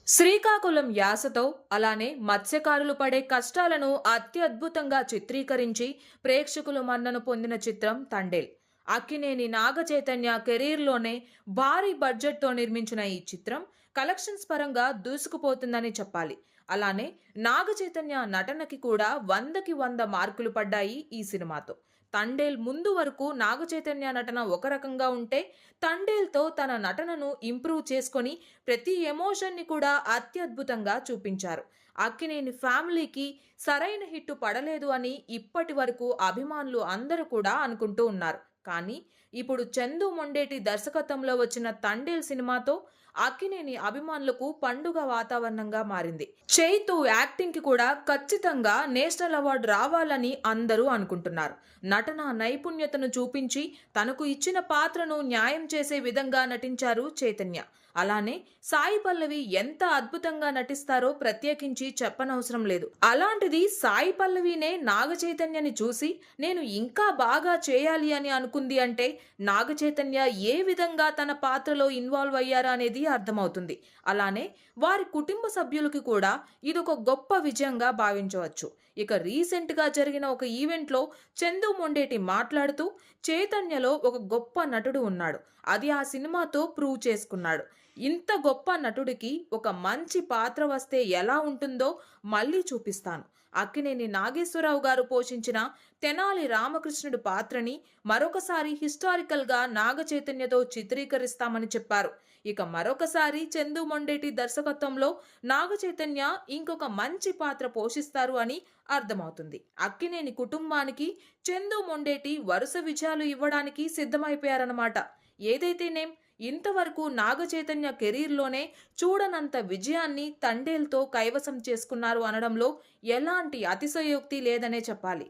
శ్రీకాకుళం యాసతో అలానే మత్స్యకారులు పడే కష్టాలను అత్యద్భుతంగా చిత్రీకరించి ప్రేక్షకుల మన్నన పొందిన చిత్రం తండేల్. అక్కినేని నాగ చైతన్య కెరీర్లోనే భారీ బడ్జెట్తో నిర్మించిన ఈ చిత్రం కలెక్షన్స్ పరంగా దూసుకుపోతుందని చెప్పాలి. అలానే నాగ చైతన్య నటనకి కూడా 100కి 100 మార్కులు పడ్డాయి ఈ సినిమాతో. తండేల్ ముందు వరకు నాగ చైతన్య నటన ఒక రకంగా ఉంటే, తండేల్తో తన నటనను ఇంప్రూవ్ చేసుకొని ప్రతి ఎమోషన్ని కూడా అత్యద్భుతంగా చూపించారు. అక్కినేని ఫ్యామిలీకి సరైన హిట్టు పడలేదు అని ఇప్పటి వరకు అభిమానులు అందరూ కూడా అనుకుంటూ ఉన్నారు. కానీ ఇప్పుడు చందు మొండేటి దర్శకత్వంలో వచ్చిన తండేల్ సినిమాతో అక్కినేని అభిమానులకు పండుగ వాతావరణంగా మారింది. చైతు యాక్టింగ్ కి కూడా ఖచ్చితంగా నేషనల్ అవార్డు రావాలని అందరూ అనుకుంటున్నారు. నటన నైపుణ్యతను చూపించి తనకు ఇచ్చిన పాత్రను న్యాయం చేసే విధంగా నటించారు చైతన్య. అలానే సాయి పల్లవి ఎంత అద్భుతంగా నటిస్తారో ప్రత్యేకించి చెప్పనవసరం లేదు. అలాంటిది సాయి పల్లవినే నాగ చైతన్యని చూసి నేను ఇంకా బాగా చేయాలి అని అనుకుంది అంటే నాగ చైతన్య ఏ విధంగా తన పాత్రలో ఇన్వాల్వ్ అయ్యారా అనేది అర్థమవుతుంది. అలానే వారి కుటుంబ సభ్యులకి కూడా ఇదొక గొప్ప విజయంగా భావించవచ్చు. ఇక రీసెంట్ గా జరిగిన ఒక ఈవెంట్ లో చందు మొండేటి మాట్లాడుతూ చైతన్యలో ఒక గొప్ప నటుడు ఉన్నాడు, అది ఆ సినిమాతో ప్రూవ్ చేసుకున్నాడు. ఇంత గొప్ప నటుడికి ఒక మంచి పాత్ర వస్తే ఎలా ఉంటుందో మళ్ళీ చూపిస్తాను. అక్కినేని నాగేశ్వరరావు గారు పోషించిన తెనాలి రామకృష్ణుడి పాత్రని మరొకసారి హిస్టారికల్ గా నాగ చైతన్యతో చిత్రీకరిస్తామని చెప్పారు. ఇక మరొకసారి చందు మొండేటి దర్శకత్వంలో నాగ చైతన్య ఇంకొక మంచి పాత్ర పోషిస్తారు అని అర్థమవుతుంది. అక్కినేని కుటుంబానికి చందు మొండేటి వరుస విజయాలు ఇవ్వడానికి సిద్ధమైపోయారన్నమాట. ఏదైతేనేం ఇంతవరకు నాగ చైతన్య కెరీర్లోనే చూడనంత విజయాన్ని తండేల్తో కైవసం చేసుకున్నారు అనడంలో ఎలాంటి అతిశయోక్తి లేదనే చెప్పాలి.